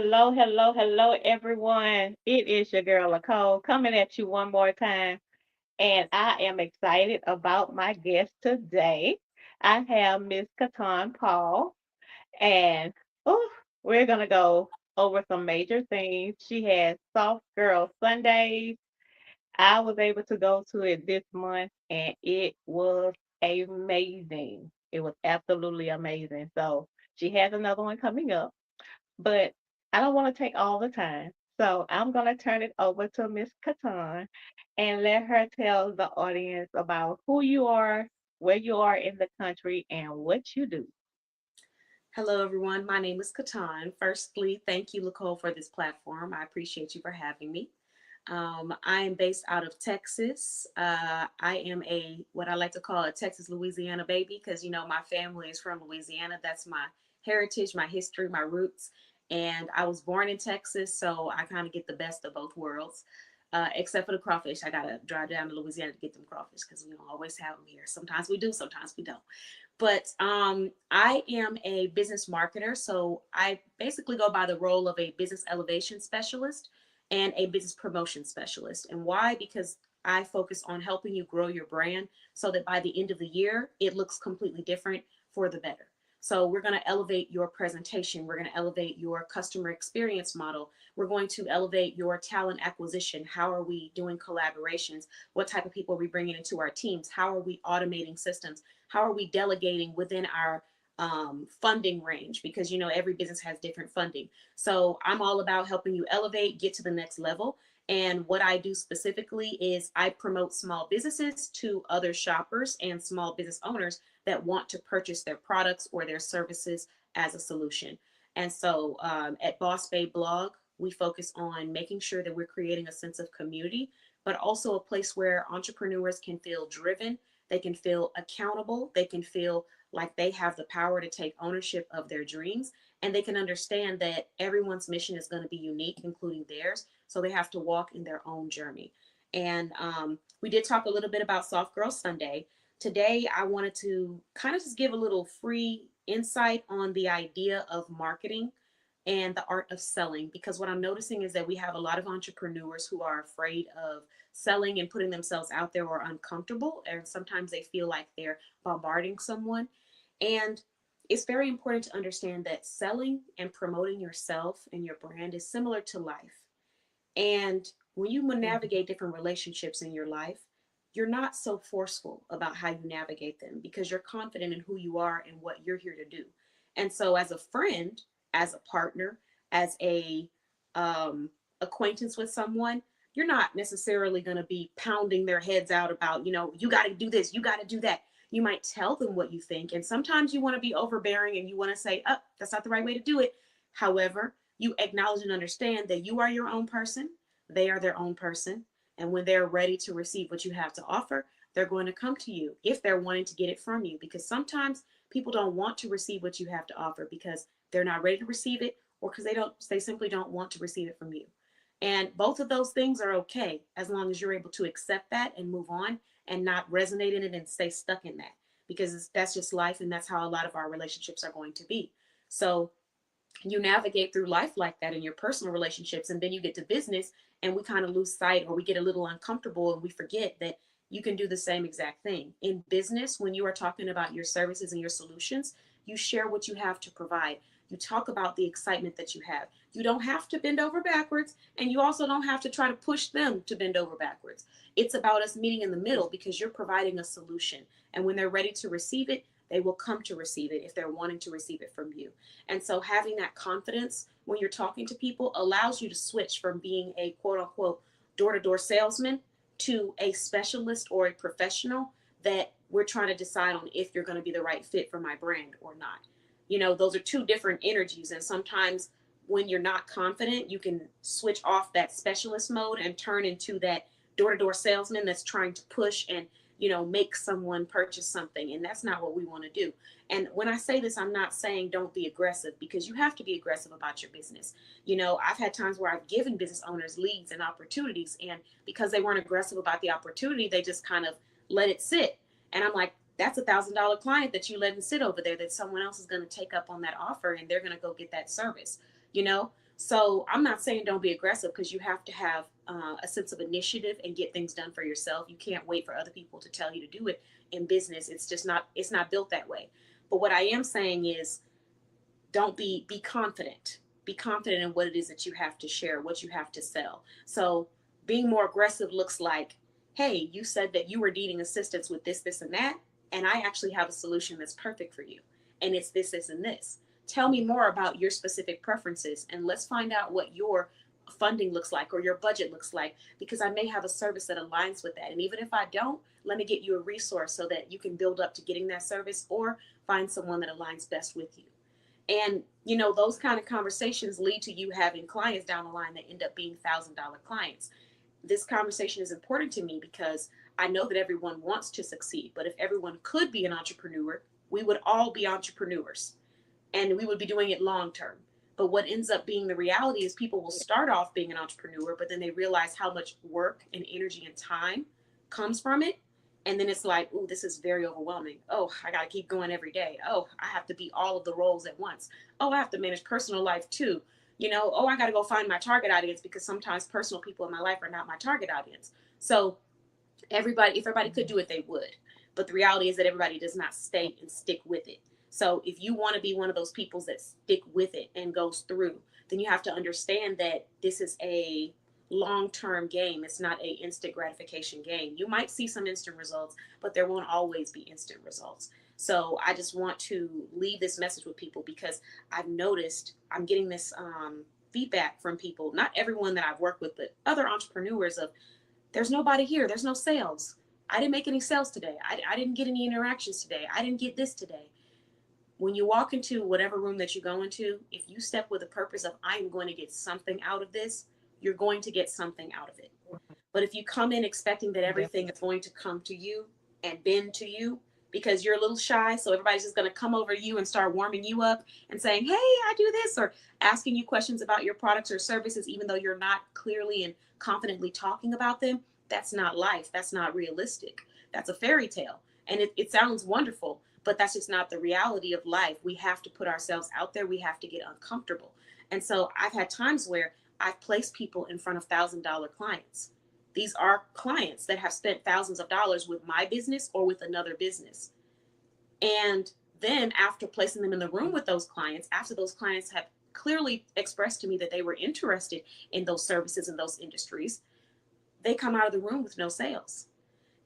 Hello, hello, hello, everyone. It is your girl, Nicole, coming at you one more time. And I am excited about my guest today. I have Miss KeTohn Paul, and oh, we're going to go over some major things. She has Soft Girl Sundays. I was able to go to it this month, and it was amazing. It was absolutely amazing. So she has another one coming up, but I don't want to take all the time. So I'm going to turn it over to Miss Katan and let her tell the audience about who you are, where you are in the country, and what you do. Hello, everyone. My name is KeTohn. Firstly, thank you, Nicole, for this platform. I appreciate you for having me. I am based out of Texas. I am what I like to call a Texas Louisiana baby because my family is from Louisiana. That's my heritage, my history, my roots. And I was born in Texas, so I kind of get the best of both worlds. Except for the crawfish, I gotta drive down to Louisiana to get them crawfish because we don't always have them here. Sometimes we do, sometimes we don't. But I am a business marketer, so I basically go by the role of a business elevation specialist and a business promotion specialist. And why? Because I focus on helping you grow your brand so that by the end of the year, it looks completely different for the better. So we're going to elevate your presentation. We're going to elevate your customer experience model. We're going to elevate your talent acquisition. How are we doing collaborations? What type of people are we bringing into our teams? How are we automating systems? How are we delegating within our funding range? Because every business has different funding. So I'm all about helping you elevate, get to the next level. And what I do specifically is I promote small businesses to other shoppers and small business owners that want to purchase their products or their services as a solution. And so at Boss Bay Blog, we focus on making sure that we're creating a sense of community, but also a place where entrepreneurs can feel driven, they can feel accountable, they can feel like they have the power to take ownership of their dreams, and they can understand that everyone's mission is going to be unique, including theirs. So they have to walk in their own journey. And we did talk a little bit about Soft Girl Sunday. Today, I wanted to kind of just give a little free insight on the idea of marketing and the art of selling, because what I'm noticing is that we have a lot of entrepreneurs who are afraid of selling and putting themselves out there, or uncomfortable, and sometimes they feel like they're bombarding someone. And it's very important to understand that selling and promoting yourself and your brand is similar to life. And when you Mhm. navigate different relationships in your life, you're not so forceful about how you navigate them because you're confident in who you are and what you're here to do. And so, as a friend, as a partner, as a acquaintance with someone, you're not necessarily going to be pounding their heads out about, you got to do this, you got to do that. You might tell them what you think. And sometimes you want to be overbearing and you want to say, oh, that's not the right way to do it. However, you acknowledge and understand that you are your own person, they are their own person, and when they're ready to receive what you have to offer, they're going to come to you if they're wanting to get it from you. Because sometimes people don't want to receive what you have to offer because they're not ready to receive it, or because they simply don't want to receive it from you. And both of those things are okay as long as you're able to accept that and move on and not resonate in it and stay stuck in that, because that's just life, and that's how a lot of our relationships are going to be. So you navigate through life like that in your personal relationships, and then you get to business and we kind of lose sight, or we get a little uncomfortable and we forget that you can do the same exact thing in business. When you are talking about your services and your solutions, you share what you have to provide. You talk about the excitement that you have. You don't have to bend over backwards, and you also don't have to try to push them to bend over backwards. It's about us meeting in the middle because you're providing a solution, and when they're ready to receive it, they will come to receive it if they're wanting to receive it from you. And so having that confidence when you're talking to people allows you to switch from being a quote unquote door to door salesman to a specialist or a professional that we're trying to decide on if you're going to be the right fit for my brand or not. Those are two different energies. And sometimes when you're not confident, you can switch off that specialist mode and turn into that door to door salesman that's trying to push and make someone purchase something, and that's not what we want to do. And when I say this, I'm not saying don't be aggressive, because you have to be aggressive about your business. I've had times where I've given business owners leads and opportunities, and because they weren't aggressive about the opportunity, they just kind of let it sit. And I'm like, that's $1,000 client that you let sit over there that someone else is going to take up on that offer, and they're going to go get that service, you know? So I'm not saying don't be aggressive, because you have to have a sense of initiative and get things done for yourself. You can't wait for other people to tell you to do it in business. It's just not, it's not built that way. But what I am saying is, don't be confident. Be confident in what it is that you have to share, what you have to sell. So being more aggressive looks like, hey, you said that you were needing assistance with this, and that, and I actually have a solution that's perfect for you. And it's this, and this. Tell me more about your specific preferences, and let's find out what your funding looks like or your budget looks like, because I may have a service that aligns with that. And even if I don't, let me get you a resource so that you can build up to getting that service, or find someone that aligns best with you. And those kind of conversations lead to you having clients down the line that end up being $1,000 clients. This conversation is important to me because I know that everyone wants to succeed, but if everyone could be an entrepreneur, we would all be entrepreneurs, and we would be doing it long term. But what ends up being the reality is, people will start off being an entrepreneur, but then they realize how much work and energy and time comes from it. And then it's like, ooh, this is very overwhelming. Oh, I got to keep going every day. Oh, I have to be all of the roles at once. Oh, I have to manage personal life too. Oh, I got to go find my target audience, because sometimes personal people in my life are not my target audience. So everybody, if everybody could do it, they would. But the reality is that everybody does not stay and stick with it. So if you want to be one of those people that stick with it and goes through, then you have to understand that this is a long-term game. It's not a instant gratification game. You might see some instant results, but there won't always be instant results. So I just want to leave this message with people, because I've noticed I'm getting this feedback from people, not everyone that I've worked with, but other entrepreneurs, of, there's nobody here. There's no sales. I didn't make any sales today. I didn't get any interactions today. I didn't get this today. When you walk into whatever room that you go into, if you step with a purpose of, I'm going to get something out of this, you're going to get something out of it. But if you come in expecting that everything is Definitely. going to come to you and bend to you because you're a little shy, so everybody's just going to come over you and start warming you up and saying, hey, I do this, or asking you questions about your products or services, even though you're not clearly and confidently talking about them, that's not life. That's not realistic. That's a fairy tale. And it sounds wonderful, but that's just not the reality of life. We have to put ourselves out there. We have to get uncomfortable. And so I've had times where I've placed people in front of $1,000 clients. These are clients that have spent thousands of dollars with my business or with another business. And then after placing them in the room with those clients, after those clients have clearly expressed to me that they were interested in those services and those industries, they come out of the room with no sales.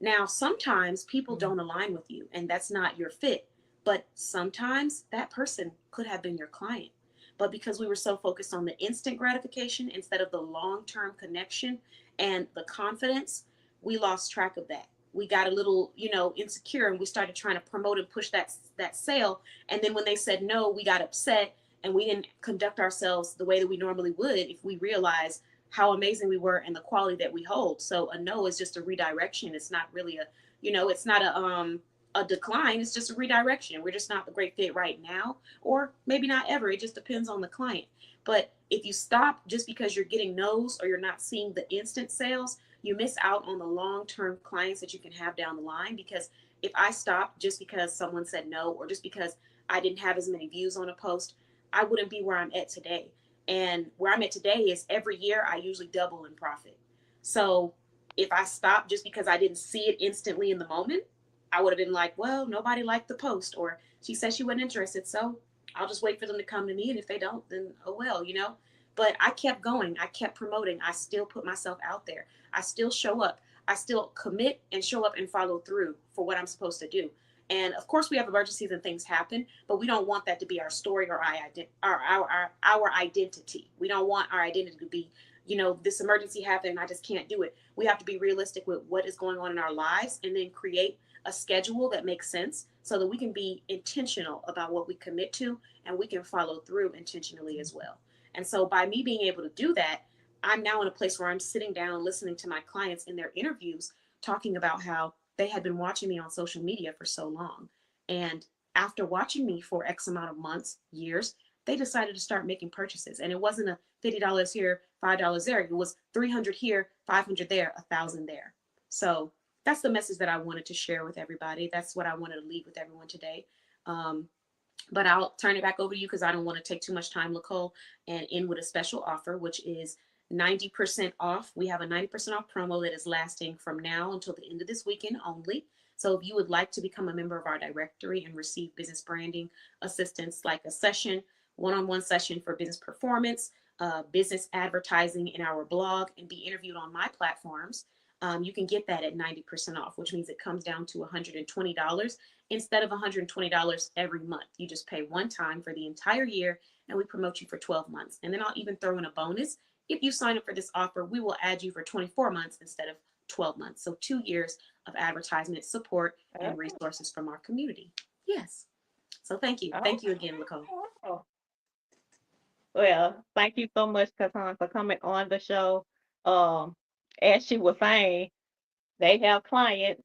Now, sometimes people don't align with you and that's not your fit, but sometimes that person could have been your client. But because we were so focused on the instant gratification instead of the long term connection and the confidence, we lost track of that. We got a little, insecure, and we started trying to promote and push that sale. And then when they said no, we got upset, and we didn't conduct ourselves the way that we normally would if we realized how amazing we were and the quality that we hold. So a no is just a redirection. It's not really it's not a decline. It's just a redirection. We're just not the great fit right now, or maybe not ever. It just depends on the client. But if you stop just because you're getting no's or you're not seeing the instant sales, you miss out on the long-term clients that you can have down the line. Because if I stopped just because someone said no, or just because I didn't have as many views on a post, I wouldn't be where I'm at today. And where I'm at today is, every year I usually double in profit. So if I stopped just because I didn't see it instantly in the moment, I would have been like, well, nobody liked the post, or she said she wasn't interested, so I'll just wait for them to come to me. And if they don't, then oh well. But I kept going. I kept promoting. I still put myself out there. I still show up. I still commit and show up and follow through for what I'm supposed to do. And of course, we have emergencies and things happen, but we don't want that to be our story or our identity. We don't want our identity to be, this emergency happened and I just can't do it. We have to be realistic with what is going on in our lives, and then create a schedule that makes sense so that we can be intentional about what we commit to, and we can follow through intentionally as well. And so by me being able to do that, I'm now in a place where I'm sitting down listening to my clients in their interviews, talking about how they had been watching me on social media for so long. And after watching me for X amount of months, years, they decided to start making purchases. And it wasn't a $50 here, $5 there. It was 300 here, 500 there, 1,000 there. So that's the message that I wanted to share with everybody. That's what I wanted to leave with everyone today. Um, But I'll turn it back over to you because I don't want to take too much time, Nicole, and end with a special offer, which is 90% off. We have a 90% off promo that is lasting from now until the end of this weekend only. So if you would like to become a member of our directory and receive business branding assistance, like a session, one-on-one session for business performance, business advertising in our blog, and be interviewed on my platforms, you can get that at 90% off, which means it comes down to $120 instead of $120 every month. You just pay one time for the entire year, and we promote you for 12 months. And then I'll even throw in a bonus. If you sign up for this offer, we will add you for 24 months instead of 12 months. So 2 years of advertisement support and Oh, resources from our community. Yes. So thank you. oh, Thank you again, Nicole. oh. Well, thank you so much, Katan, for coming on the show. Um, as she was saying, they have clients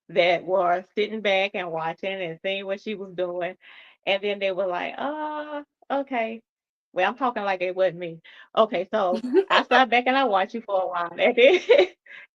that were sitting back and watching and seeing what she was doing. And then they were like, okay. Well, I'm talking like it wasn't me. Okay, so I sat back and I watched you for a while. And then,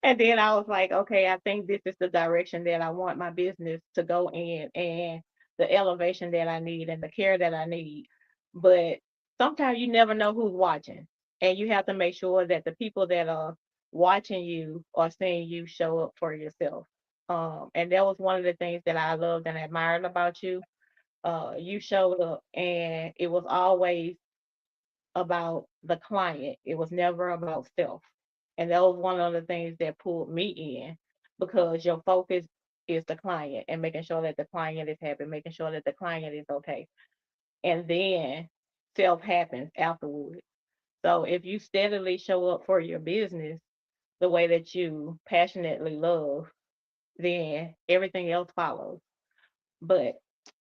and then I was like, okay, I think this is the direction that I want my business to go in and the elevation that I need and the care that I need. But sometimes you never know who's watching. And you have to make sure that the people that are watching you are seeing you show up for yourself. And that was one of the things that I loved and admired about you. You showed up, and it was always about the client. It was never about self. And that was one of the things that pulled me in because your focus is the client and making sure that the client is happy, making sure that the client is okay. And then self happens afterwards. So if you steadily show up for your business the way that you passionately love, then everything else follows. But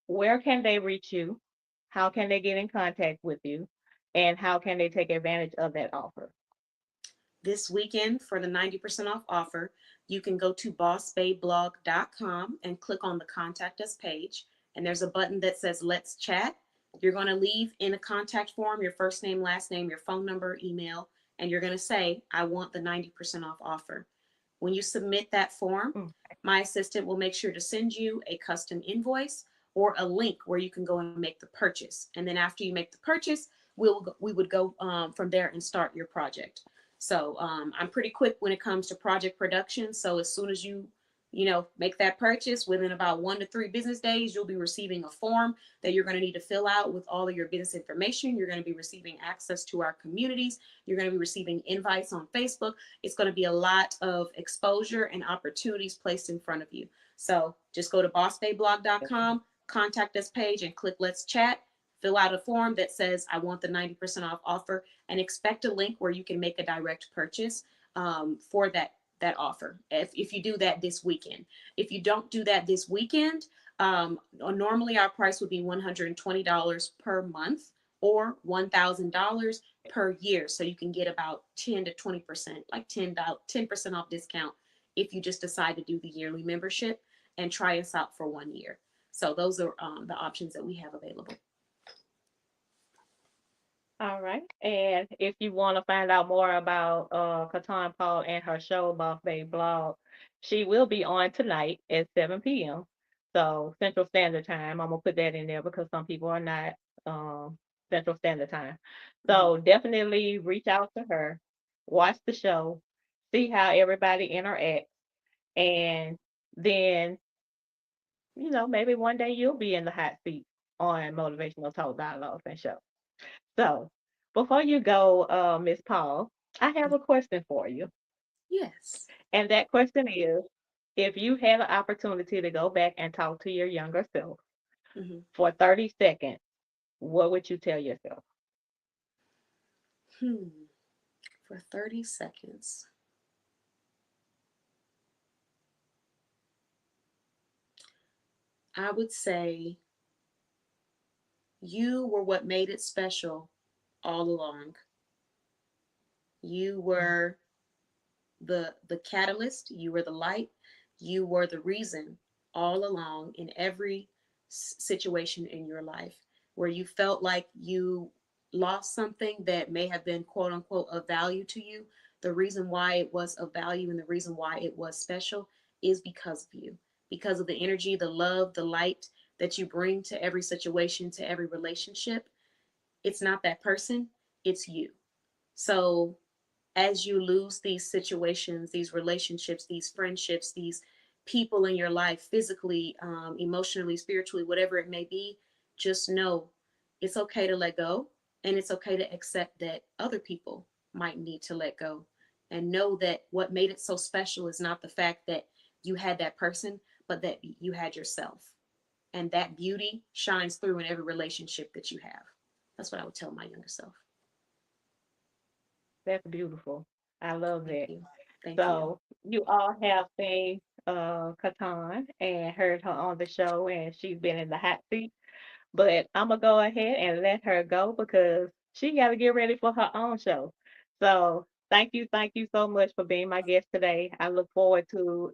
where can they reach you? How can they get in contact with you? And how can they take advantage of that offer? This weekend for the 90% off offer, you can go to bossbayblog.com and click on the contact us page. And there's a button that says let's chat. You're going to leave in a contact form your first name, last name, your phone number, email, and you're going to say, I want the 90% off offer. When you submit that form, Mm. my assistant will make sure to send you a custom invoice or a link where you can go and make the purchase. And then after you make the purchase, we would go from there and start your project. So I'm pretty quick when it comes to project production. So as soon as you make that purchase, within about 1 to 3 business days, you'll be receiving a form that you're going to need to fill out with all of your business information. You're going to be receiving access to our communities. You're going to be receiving invites on Facebook. It's going to be a lot of exposure and opportunities placed in front of you. So just go to bossbayblog.com, contact us page, and click let's chat. Fill out a form that says I want the 90% off offer, and expect a link where you can make a direct purchase for that offer. If you do that this weekend. If you don't do that this weekend, normally our price would be $120 per month or $1,000 per year. So you can get about 10 to 20%, like 10% off discount if you just decide to do the yearly membership and try us out for 1 year. So those are the options that we have available. All right. And if you want to find out more about KeTohn Paul and her show, Boss Babe Blog, she will be on tonight at 7 p.m. So Central Standard Time. I'm gonna put that in there because some people are not Central Standard Time. Mhm. So definitely reach out to her, watch the show, see how everybody interacts, and then maybe one day you'll be in the hot seat on Motivational Talk Dialogues and Show. So, before you go, Miss Paul, I have a question for you. Yes. And that question is, if you had an opportunity to go back and talk to your younger self Mhm. for 30 seconds, what would you tell yourself? Hmm. For 30 seconds, I would say you were what made it special all along. You Mm. were the catalyst, you were the light, you were the reason all along in every situation in your life where you felt like you lost something that may have been quote unquote of value to you. The reason why it was of value and the reason why it was special is because of you, because of the energy, the love, the light that you bring to every situation, to every relationship, it's not that person, it's you. So as you lose these situations, these relationships, these friendships, these people in your life, physically, emotionally, spiritually, whatever it may be, just know it's okay to let go. And it's okay to accept that other people might need to let go. And know that what made it so special is not the fact that you had that person, but that you had yourself. And that beauty shines through in every relationship that you have. That's what I would tell my younger self. That's beautiful. I love Thank that. you. Thank you. So you all have seen KeTohn and heard her on the show, and she's been in the hot seat. But I'm gonna go ahead and let her go because she got to get ready for her own show. So thank you so much for being my guest today. I look forward to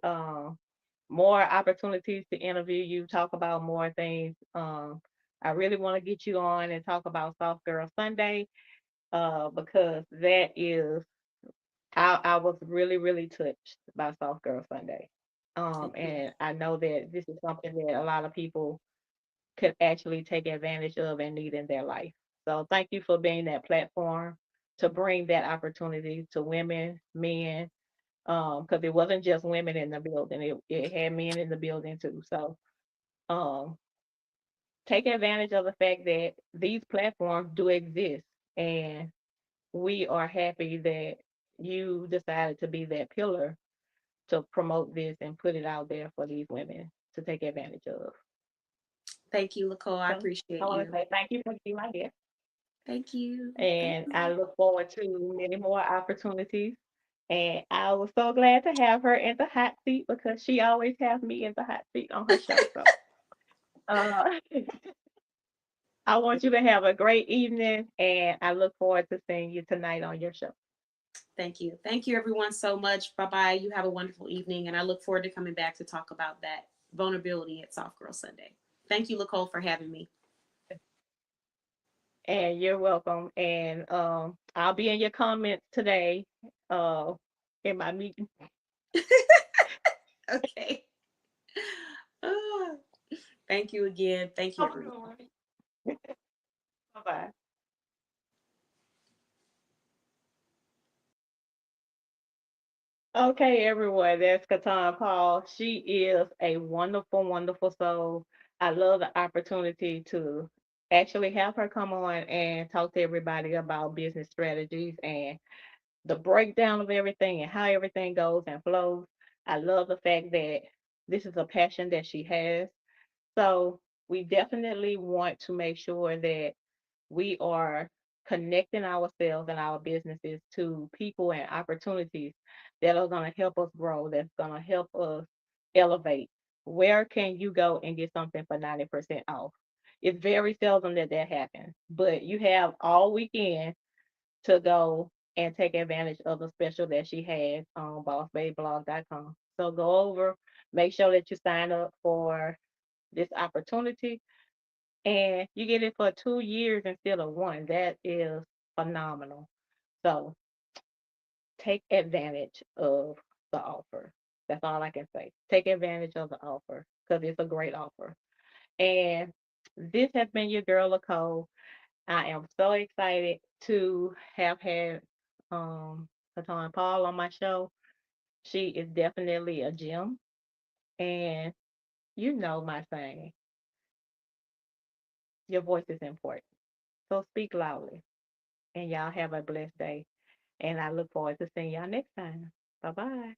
more opportunities to interview you, talk about more things. I really want to get you on and talk about Soft Girl Sunday because that is I was really, really touched by Soft Girl Sunday. Thank you. And I know that this is something that a lot of people could actually take advantage of and need in their life. So thank you for being that platform to bring that opportunity to women, men, because it wasn't just women in the building, it had men in the building too. So um, take advantage of the fact that these platforms do exist. And we are happy that you decided to be that pillar to promote this and put it out there for these women to take advantage of. Thank you, Nicole. I So I appreciate want to you. say thank you for being my guest. Thank you. Thank And I you. look forward to many more opportunities. And I was so glad to have her in the hot seat because she always has me in the hot seat on her show. So uh, I want you to have a great evening, and I look forward to seeing you tonight on your show. Thank you. Thank you, everyone, so much. Bye bye. You have a wonderful evening. And I look forward to coming back to talk about that vulnerability at Soft Girl Sunday. Thank you, Nicole, for having me. And you're welcome. And I'll be in your comments today uh, in my meeting. Okay. Ah, thank you again. Thank you, everyone. Bye bye. Okay, everyone, that's KeTohn Paul. She is a wonderful, wonderful soul. I love the opportunity to actually have her come on and talk to everybody about business strategies and the breakdown of everything and how everything goes and flows. I love the fact that this is a passion that she has. So we definitely want to make sure that we are connecting ourselves and our businesses to people and opportunities that are going to help us grow, that's going to help us elevate. Where can you go and get something for 90% off? It's very seldom that that happens, but you have all weekend to go and take advantage of the special that she has on bossbabeblog.com. So go over, make sure that you sign up for this opportunity and you get it for 2 years instead of one. That is phenomenal. So take advantage of the offer. That's all I can say. Take advantage of the offer because it's a great offer. And this has been your girl, Nicole. I am so excited to have had KeTohn Paul on my show. She is definitely a gem. And you know my saying, your voice is important. So speak loudly. And y'all have a blessed day. And I look forward to seeing y'all next time. Bye bye.